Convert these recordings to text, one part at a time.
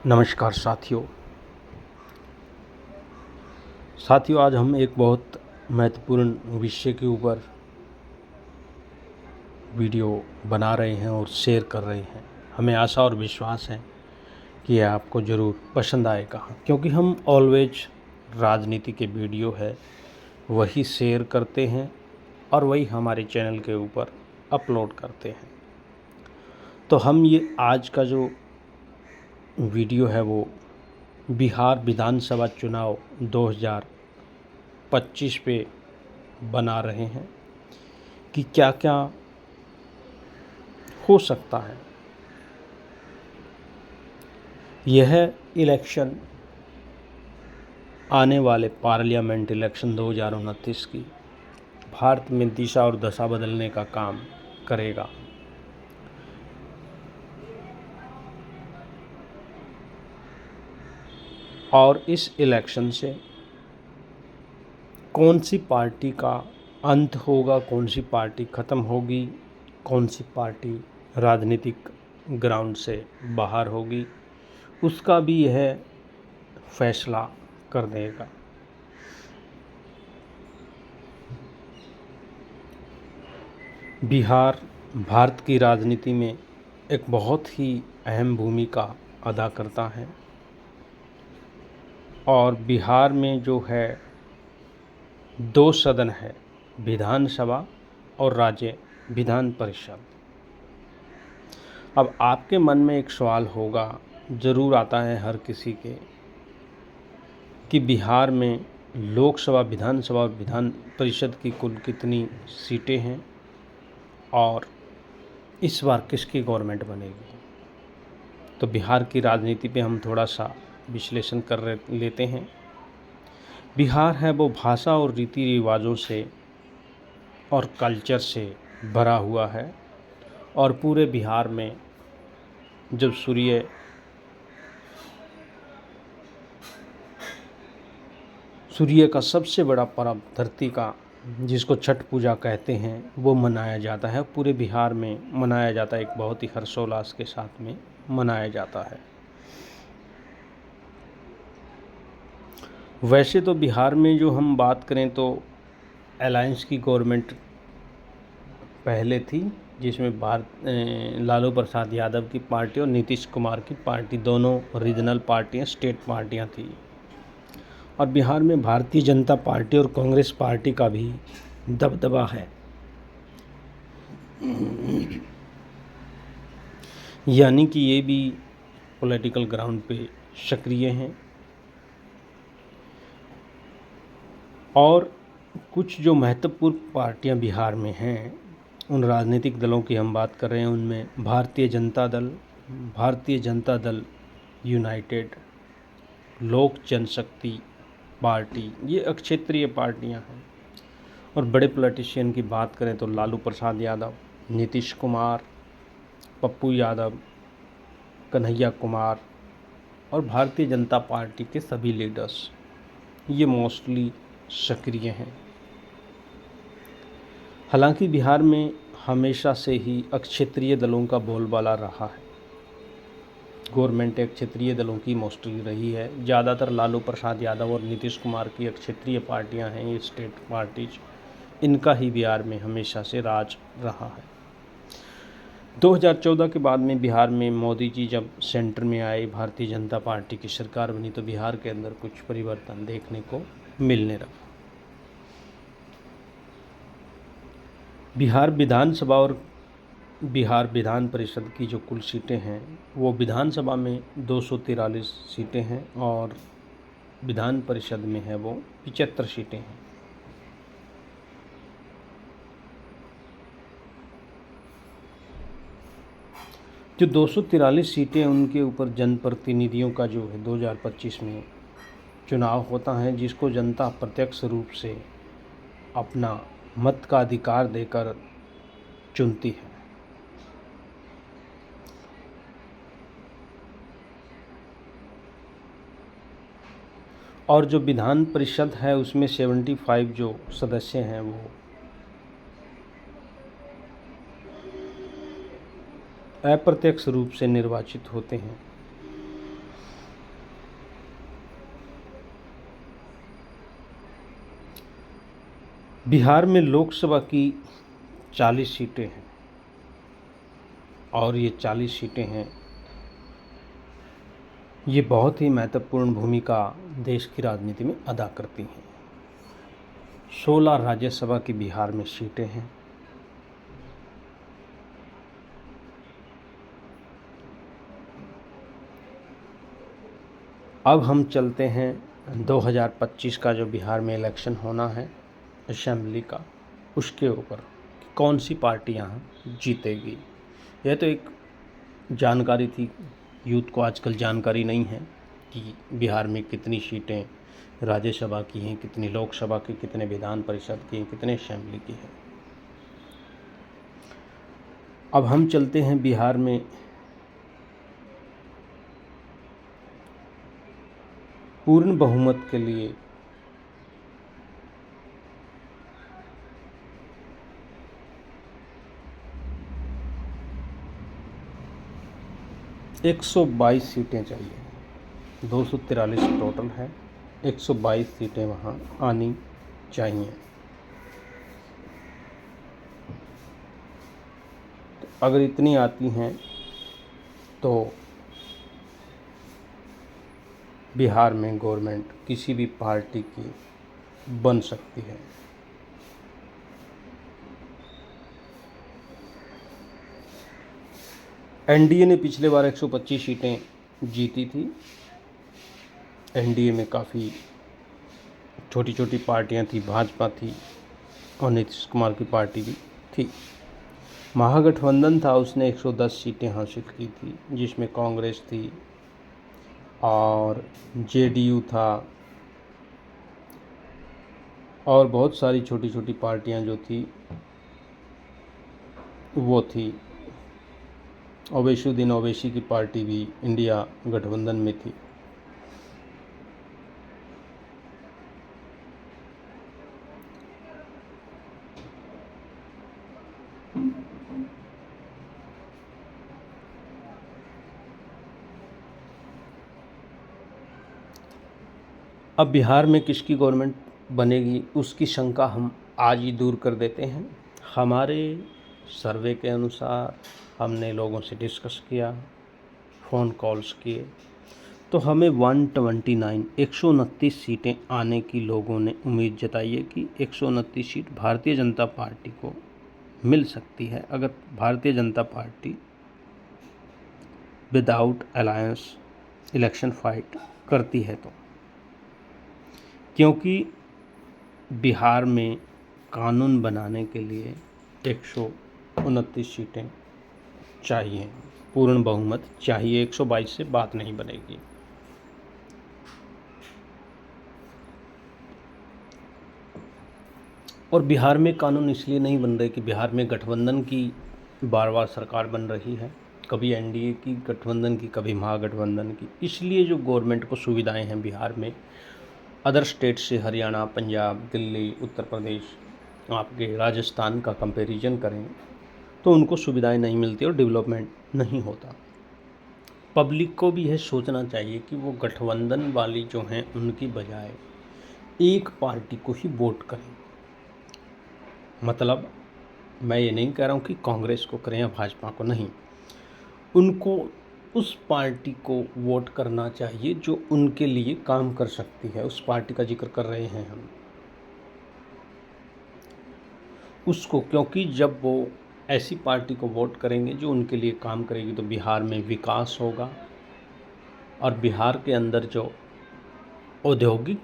नमस्कार साथियों, आज हम एक बहुत महत्वपूर्ण विषय के ऊपर वीडियो बना रहे हैं और शेयर कर रहे हैं। हमें आशा और विश्वास है कि यह आपको ज़रूर पसंद आएगा, क्योंकि हम ऑलवेज राजनीति के वीडियो है वही शेयर करते हैं और वही हमारे चैनल के ऊपर अपलोड करते हैं। तो हम ये आज का जो वीडियो है वो बिहार विधानसभा चुनाव 2025 पे बना रहे हैं कि क्या क्या हो सकता है। यह इलेक्शन आने वाले पार्लियामेंट इलेक्शन 2029 की भारत में दिशा और दशा बदलने का काम करेगा। और इस इलेक्शन से कौन सी पार्टी का अंत होगा, कौन सी पार्टी ख़त्म होगी, कौन सी पार्टी राजनीतिक ग्राउंड से बाहर होगी, उसका भी यह फैसला कर देगा। बिहार भारत की राजनीति में एक बहुत ही अहम भूमिका अदा करता है और बिहार में जो है 2 सदन है, विधानसभा और राज्य विधान परिषद। अब आपके मन में एक सवाल होगा, ज़रूर आता है हर किसी के, कि बिहार में लोकसभा, विधानसभा और विधान परिषद की कुल कितनी सीटें हैं और इस बार किसकी गवर्नमेंट बनेगी। तो बिहार की राजनीति पे हम थोड़ा सा विश्लेषण कर लेते हैं। बिहार है वो भाषा और रीति रिवाजों से और कल्चर से भरा हुआ है और पूरे बिहार में जब सूर्य का सबसे बड़ा पर्व धरती का, जिसको छठ पूजा कहते हैं, वो मनाया जाता है। पूरे बिहार में मनाया जाता है, एक बहुत ही हर्षोल्लास के साथ में मनाया जाता है। वैसे तो बिहार में जो हम बात करें तो अलायंस की गवर्नमेंट पहले थी, जिसमें लालू प्रसाद यादव की पार्टी और नीतीश कुमार की पार्टी, दोनों रीजनल पार्टियां, स्टेट पार्टियां थी। और बिहार में भारतीय जनता पार्टी और कांग्रेस पार्टी का भी दबदबा है, यानी कि ये भी पॉलिटिकल ग्राउंड पे सक्रिय हैं। और कुछ जो महत्वपूर्ण पार्टियां बिहार में हैं, उन राजनीतिक दलों की हम बात कर रहे हैं। उनमें भारतीय जनता दल यूनाइटेड, लोक जनशक्ति पार्टी, ये क्षेत्रीय पार्टियां हैं। और बड़े पॉलिटिशियन की बात करें तो लालू प्रसाद यादव, नीतीश कुमार, पप्पू यादव, कन्हैया कुमार और भारतीय जनता पार्टी के सभी लीडर्स, ये मोस्टली सक्रिय हैं। हालांकि बिहार में हमेशा से ही क्षेत्रीय दलों का बोलबाला रहा है। गवर्नमेंट क्षेत्रीय दलों की मोस्टली रही है। ज़्यादातर लालू प्रसाद यादव और नीतीश कुमार की क्षेत्रीय पार्टियां हैं, ये स्टेट पार्टीज, इनका ही बिहार में हमेशा से राज रहा है। 2014 के बाद में बिहार में मोदी जी जब सेंटर में आए, भारतीय जनता पार्टी की सरकार बनी, तो बिहार के अंदर कुछ परिवर्तन देखने को मिलने लगा। बिहार विधानसभा और बिहार विधान परिषद की जो कुल सीटें हैं, वो विधानसभा में 243 सीटें हैं और विधान परिषद में है वो 75 सीटें हैं। जो 243 सीटें, उनके ऊपर जनप्रतिनिधियों का जो है 2025 में चुनाव होता है, जिसको जनता प्रत्यक्ष रूप से अपना मत का अधिकार देकर चुनती है। और जो विधान परिषद है, उसमें 75 जो सदस्य हैं वो अप्रत्यक्ष रूप से निर्वाचित होते हैं। बिहार में लोकसभा की 40 सीटें हैं और ये 40 सीटें हैं, ये बहुत ही महत्वपूर्ण भूमिका देश की राजनीति में अदा करती हैं। 16 राज्यसभा की बिहार में सीटें हैं। अब हम चलते हैं 2025 का जो बिहार में इलेक्शन होना है असेंबली का, उसके ऊपर कौन सी पार्टी यहाँ जीतेगी। यह तो एक जानकारी थी, यूथ को आजकल जानकारी नहीं है कि बिहार में कितनी सीटें राज्यसभा की हैं, कितनी लोकसभा की, कितने विधान परिषद की हैं, कितने असेंबली की हैं। अब हम चलते हैं बिहार में पूर्ण बहुमत के लिए 122 सीटें चाहिए। 243 टोटल है, 122 सीटें वहाँ आनी चाहिए। तो अगर इतनी आती हैं तो बिहार में गवर्नमेंट किसी भी पार्टी की बन सकती है। एनडीए ने पिछले बार 125 सीटें जीती थी। एनडीए में काफ़ी छोटी छोटी पार्टियां थी, भाजपा थी और नीतीश कुमार की पार्टी भी थी। महागठबंधन था, उसने 110 सीटें हासिल की थी, जिसमें कांग्रेस थी और जेडीयू था और बहुत सारी छोटी छोटी पार्टियां जो थी वो थी। ओवैसीउद्दीन ओवैसी की पार्टी भी इंडिया गठबंधन में थी। अब बिहार में किसकी गवर्नमेंट बनेगी उसकी शंका हम आज ही दूर कर देते हैं। हमारे सर्वे के अनुसार हमने लोगों से डिस्कस किया, फ़ोन कॉल्स किए, तो हमें 129 सीटें आने की लोगों ने उम्मीद जताई है कि 129 सीट भारतीय जनता पार्टी को मिल सकती है, अगर Bharatiya Janata party without alliance election fight करती है तो। क्योंकि बिहार में कानून बनाने के लिए 129 सीटें चाहिए, पूर्ण बहुमत चाहिए, 122 से बात नहीं बनेगी। और बिहार में कानून इसलिए नहीं बन रहे कि बिहार में गठबंधन की बार-बार सरकार बन रही है, कभी एनडीए की गठबंधन की, कभी महागठबंधन की, इसलिए जो गवर्नमेंट को सुविधाएं हैं बिहार में अदर स्टेट से, हरियाणा, पंजाब, दिल्ली, उत्तर प्रदेश, आपके राजस्थान का कंपैरिजन करें तो उनको सुविधाएं नहीं मिलती और डेवलपमेंट नहीं होता। पब्लिक को भी यह सोचना चाहिए कि वो गठबंधन वाली जो हैं उनकी बजाय एक पार्टी को ही वोट करें। मतलब मैं ये नहीं कह रहा हूँ कि कांग्रेस को करें या भाजपा को, नहीं, उनको उस पार्टी को वोट करना चाहिए जो उनके लिए काम कर सकती है। उस पार्टी का जिक्र कर रहे हैं हम उसको, क्योंकि जब वो ऐसी पार्टी को वोट करेंगे जो उनके लिए काम करेगी तो बिहार में विकास होगा और बिहार के अंदर जो औद्योगिक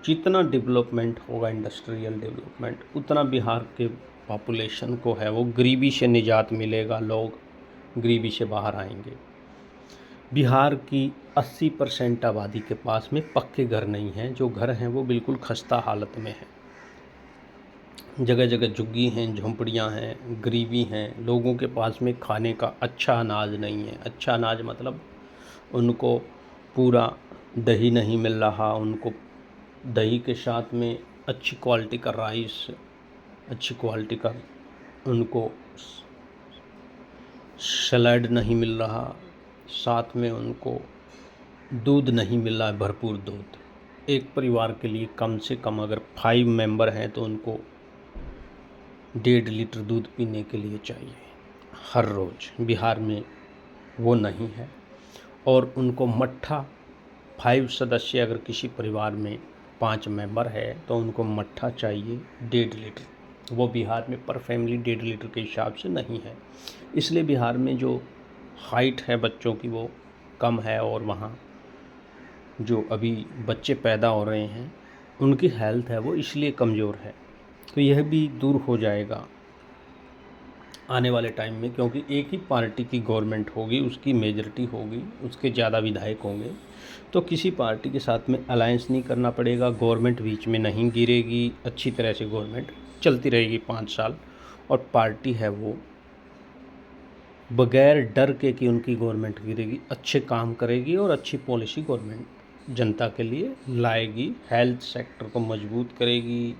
जितना डेवलपमेंट होगा, इंडस्ट्रियल डेवलपमेंट, उतना बिहार के पॉपुलेशन को है वो गरीबी से निजात मिलेगा, लोग गरीबी से बाहर आएंगे। बिहार की 80% आबादी के पास में पक्के घर नहीं हैं, जो घर हैं वो बिल्कुल खस्ता हालत में हैं, जगह जगह झुग्गी हैं, झोंपड़ियां हैं, गरीबी हैं, लोगों के पास में खाने का अच्छा अनाज नहीं है। अच्छा अनाज मतलब उनको पूरा दही नहीं मिल रहा, उनको दही के साथ में अच्छी क्वालिटी का राइस, अच्छी क्वालिटी का उनको सलाद नहीं मिल रहा, साथ में उनको दूध नहीं मिल रहा है, भरपूर दूध। एक परिवार के लिए कम से कम अगर 5 मेंबर हैं तो उनको 1.5 लीटर दूध पीने के लिए चाहिए हर रोज़। बिहार में वो नहीं है। और उनको मट्ठा 5 सदस्य, अगर किसी परिवार में 5 मेंबर है तो उनको मट्ठा चाहिए 1.5 लीटर। वो बिहार में पर फैमिली 1.5 लीटर के हिसाब से नहीं है। इसलिए बिहार में जो हाइट है बच्चों की वो कम है, और वहाँ जो अभी बच्चे पैदा हो रहे हैं उनकी हेल्थ है वो इसलिए कमज़ोर है। तो यह भी दूर हो जाएगा आने वाले टाइम में, क्योंकि एक ही पार्टी की गवर्नमेंट होगी, उसकी मेजॉरिटी होगी, उसके ज़्यादा विधायक होंगे, तो किसी पार्टी के साथ में अलायंस नहीं करना पड़ेगा। गवर्नमेंट बीच में नहीं गिरेगी, अच्छी तरह से गवर्नमेंट चलती रहेगी 5 साल, और पार्टी है वो बगैर डर के कि उनकी गवर्नमेंट गिरेगी अच्छे काम करेगी और अच्छी पॉलिसी गवर्नमेंट जनता के लिए लाएगी। हेल्थ सेक्टर को मजबूत करेगी,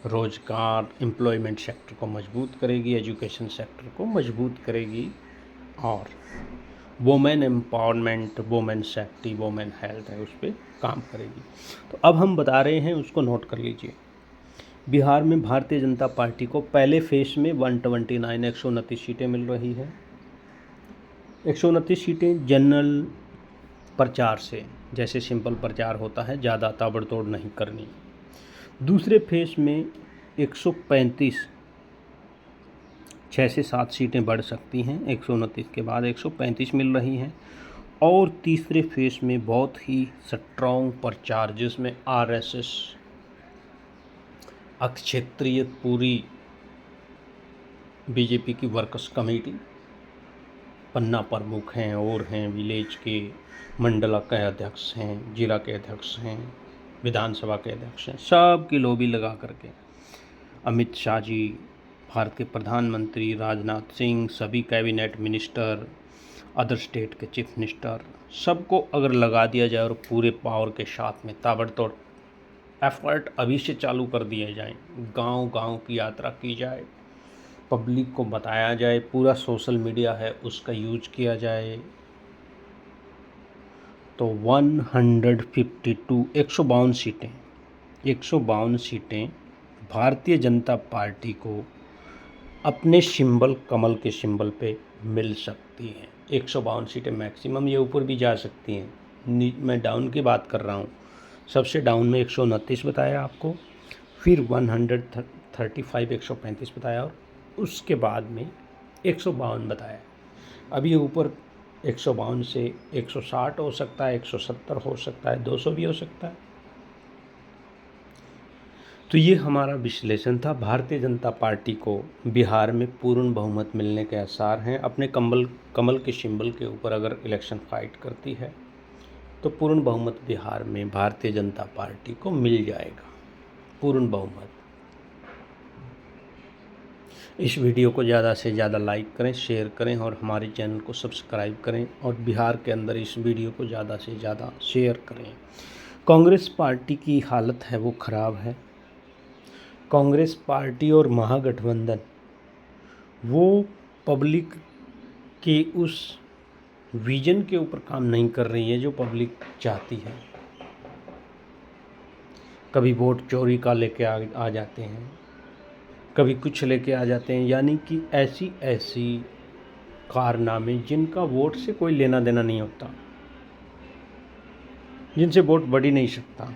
रोज़गार एम्प्लॉयमेंट सेक्टर को मजबूत करेगी, एजुकेशन सेक्टर को मजबूत करेगी, और women empowerment, women safety, women health है उस पर काम करेगी। तो अब हम बता रहे हैं, उसको नोट कर लीजिए। बिहार में भारतीय जनता पार्टी को पहले फेज में 129 सीटें मिल रही है। 129 सीटें जनरल प्रचार से, जैसे सिंपल प्रचार होता है, ज़्यादा ताबड़तोड़ नहीं करनी। दूसरे फेज में 135, 6 से 7 सीटें बढ़ सकती हैं। 129 के बाद 135 मिल रही हैं। और तीसरे फेज में बहुत ही स्ट्रॉन्ग प्रचार, जिसमें आरएसएस अक्षेत्रीय पूरी बीजेपी की वर्कर्स कमेटी, पन्ना प्रमुख हैं और हैं, विलेज के मंडला के अध्यक्ष हैं, जिला के अध्यक्ष हैं, विधानसभा के अध्यक्ष हैं, सब की लॉबी लगा करके अमित शाह जी, भारत के प्रधानमंत्री राजनाथ सिंह, सभी कैबिनेट मिनिस्टर, अदर स्टेट के चीफ मिनिस्टर, सबको अगर लगा दिया जाए और पूरे पावर के साथ में ताबड़तोड़ एफर्ट अभी से चालू कर दिए जाएं, गांव-गांव की यात्रा की जाए, पब्लिक को बताया जाए, पूरा सोशल मीडिया है उसका यूज किया जाए, तो 152 सीटें भारतीय जनता पार्टी को अपने सिंबल, कमल के सिंबल पे मिल सकती हैं। 152 सीटें मैक्सिमम, ये ऊपर भी जा सकती हैं। मैं डाउन की बात कर रहा हूँ। सबसे डाउन में 129 बताया आपको, फिर 135 135 बताया, और उसके बाद में 152 बताया। अभी ऊपर 152 से 160 हो सकता है, 170 हो सकता है, 200 भी हो सकता है। तो ये हमारा विश्लेषण था। भारतीय जनता पार्टी को बिहार में पूर्ण बहुमत मिलने के आसार हैं। अपने कमल के सिंबल के ऊपर अगर इलेक्शन फाइट करती है तो पूर्ण बहुमत बिहार में भारतीय जनता पार्टी को मिल जाएगा, पूर्ण बहुमत। इस वीडियो को ज़्यादा से ज़्यादा लाइक करें, शेयर करें और हमारे चैनल को सब्सक्राइब करें, और बिहार के अंदर इस वीडियो को ज़्यादा से ज़्यादा शेयर करें। कांग्रेस पार्टी की हालत है वो ख़राब है। कांग्रेस पार्टी और महागठबंधन वो पब्लिक के उस विजन के ऊपर काम नहीं कर रही है जो पब्लिक चाहती है। कभी वोट चोरी का लेके आ जाते हैं, कभी कुछ लेके आ जाते हैं, यानी कि ऐसी कारनामे जिनका वोट से कोई लेना देना नहीं होता, जिनसे वोट बढ़ ही नहीं सकता।